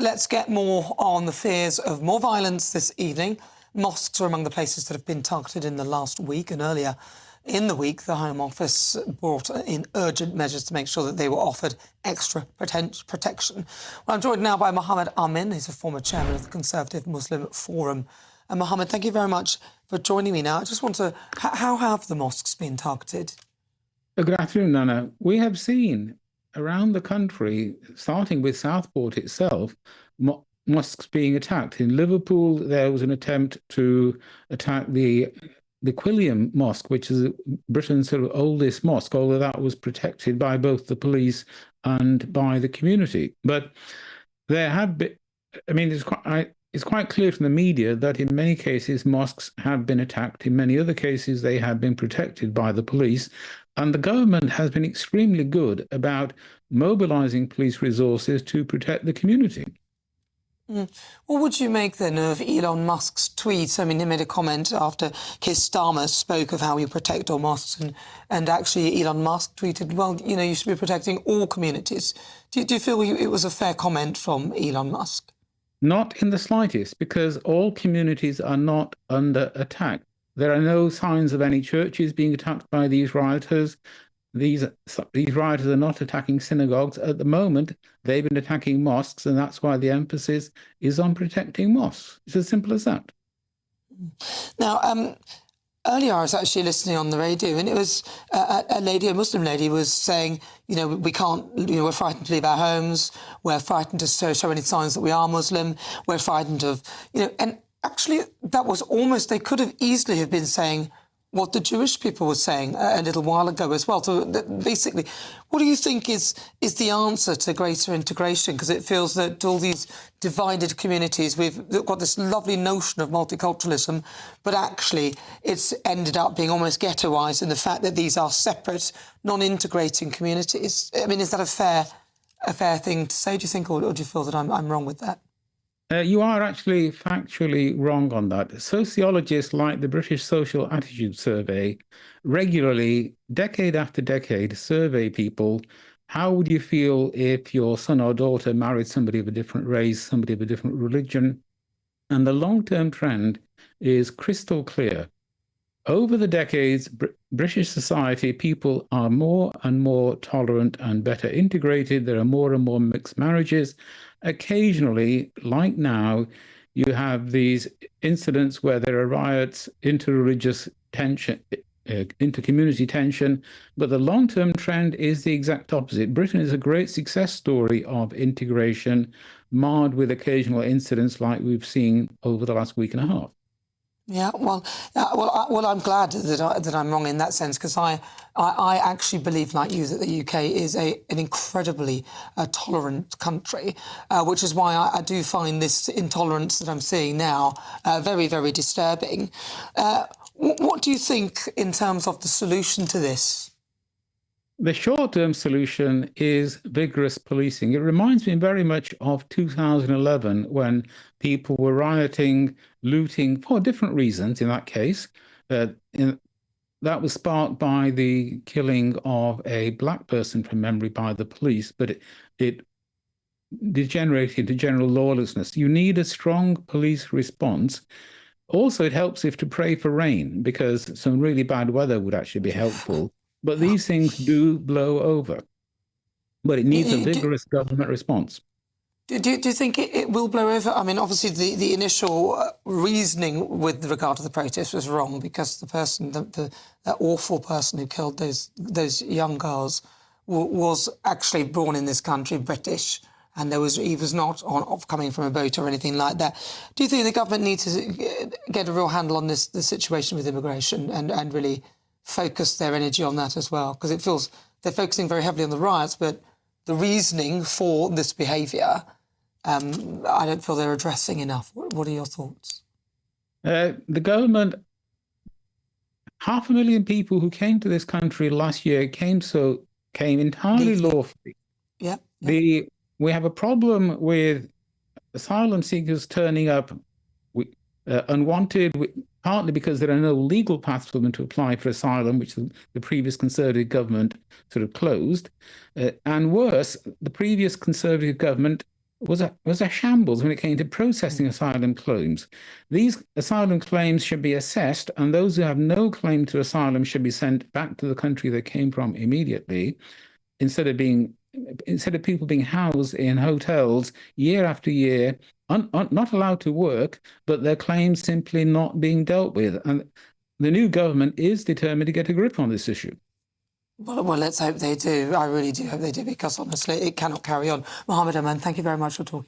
let's get more on the fears of more violence this evening. Mosques are among the places that have been targeted in the last week, and earlier in the week, the Home Office brought in urgent measures to make sure that they were offered extra protection. Well, I'm joined now by Mohammed Amin. He's a former chairman of the Conservative Muslim Forum. And Mohammed, thank you very much for joining me now. I just want to... How have the mosques been targeted? Good afternoon, Nana. We have seen around the country, starting with Southport itself, mosques being attacked. In Liverpool, there was an attempt to attack the Quilliam Mosque, which is Britain's sort of oldest mosque, although that was protected by both the police and by the community. But there have been, I mean, it's quite clear from the media that in many cases mosques have been attacked. In many other cases, they have been protected by the police. And the government has been extremely good about mobilizing police resources to protect the community. What would you make then of Elon Musk's tweet? I mean, he made a comment after Keir Starmer spoke of how we protect all mosques, and actually Elon Musk tweeted, well, you know, you should be protecting all communities. Do you feel it was a fair comment from Elon Musk? Not in the slightest, because all communities are not under attack. There are no signs of any churches being attacked by these rioters. These rioters are not attacking synagogues. At the moment, they've been attacking mosques, and that's why the emphasis is on protecting mosques. It's as simple as that. Now, earlier I was actually listening on the radio, and it was a Muslim lady was saying, you know, we can't, you know, we're frightened to leave our homes, we're frightened to show any signs that we are Muslim, we're frightened of, you know, and actually that was almost, they could have easily have been saying what the Jewish people were saying a little while ago as well. So basically, what do you think is the answer to greater integration? Because it feels that all these divided communities, we've got this lovely notion of multiculturalism, but actually it's ended up being almost ghettoised in the fact that these are separate, non-integrating communities. I mean, is that a fair thing to say, do you think, or do you feel that I'm wrong with that? You are actually factually wrong on that. Sociologists like the British Social Attitude Survey regularly, decade after decade, survey people, how would you feel if your son or daughter married somebody of a different race, somebody of a different religion? And the long-term trend is crystal clear. Over the decades, British society, people are more and more tolerant and better integrated. There are more and more mixed marriages. Occasionally, like now, you have these incidents where there are riots, interreligious tension, inter-community tension, but the long-term trend is the exact opposite. Britain is a great success story of integration, marred with occasional incidents like we've seen over the last week and a half. Yeah, well, I'm glad that I'm wrong in that sense, because I actually believe, like you, that the UK is an incredibly tolerant country, which is why I do find this intolerance that I'm seeing now very, very disturbing. What do you think in terms of the solution to this? The short-term solution is vigorous policing. It reminds me very much of 2011, when people were rioting, looting for different reasons in that case. That was sparked by the killing of a black person from memory by the police, but it degenerated into general lawlessness. You need a strong police response. Also, it helps if to pray for rain, because some really bad weather would actually be helpful. But these things do blow over. But it needs a vigorous government response. Do you think it will blow over? I mean, obviously, the initial reasoning with regard to the protest was wrong, because the person, that awful person who killed those young girls was actually born in this country, British, and he was not coming from a boat or anything like that. Do you think the government needs to get a real handle on the situation with immigration and really focus their energy on that as well? Because it feels they're focusing very heavily on the riots, but the reasoning for this behaviour, I don't feel they're addressing enough. What are your thoughts? The government, 500,000 people who came to this country last year came entirely lawfully. Yeah. We have a problem with asylum seekers turning up unwanted, partly because there are no legal paths for them to apply for asylum, which the previous Conservative government sort of closed. And worse, the previous Conservative government was a shambles when it came to processing asylum claims. These asylum claims should be assessed, and those who have no claim to asylum should be sent back to the country they came from immediately, instead of people being housed in hotels year after year, not allowed to work, but their claims simply not being dealt with. And the new government is determined to get a grip on this issue. Well, let's hope they do. I really do hope they do, because honestly, it cannot carry on. Mohammed Amin, thank you very much for talking.